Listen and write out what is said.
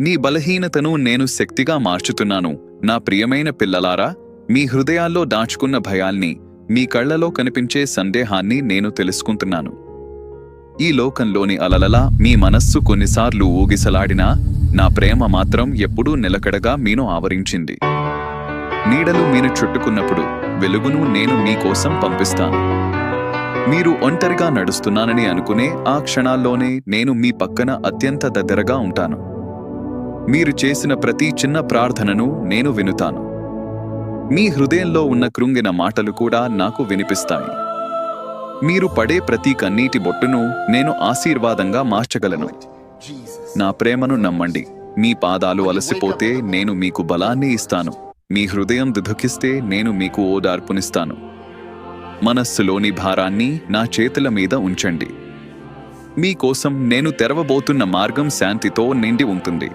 నీ బలహీనతను నేను శక్తిగా మార్చుతున్నాను. నా ప్రియమైన పిల్లలారా, మీ హృదయాల్లో దాచుకున్న భయాల్ని, మీ కళ్లలో కనిపించే సందేహాన్ని నేను తెలుసుకుంటున్నాను. ఈ లోకంలోని అలలలా మీ మనస్సు కొన్నిసార్లు ఊగిసలాడినా, నా ప్రేమ మాత్రం ఎప్పుడూ నిలకడగా మీను ఆవరించింది. నీడలు మీను చుట్టుకున్నప్పుడు వెలుగును నేను మీకోసం పంపిస్తాను. మీరు ఒంటరిగా నడుస్తున్నానని అనుకునే ఆ క్షణాల్లోనే నేను మీ పక్కన అత్యంత దగ్గరగా ఉంటాను. మీరు చేసిన ప్రతి చిన్న ప్రార్థనను నేను వినుతాను. మీ హృదయంలో ఉన్న కృంగిన మాటలు కూడా నాకు వినిపిస్తాయి. మీరు పడే ప్రతి కన్నీటి బొట్టును నేను ఆశీర్వాదంగా మార్చగలను. నా ప్రేమను నమ్మండి. మీ పాదాలు అలసిపోతే నేను మీకు బలాన్ని ఇస్తాను. మీ హృదయం దుఃఖిస్తే నేను మీకు ఓదార్పునిస్తాను. మనస్సులోని భారాన్ని నా చేతుల మీద ఉంచండి. మీకోసం నేను తెరవబోతున్న మార్గం శాంతితో నిండి ఉంటుంది.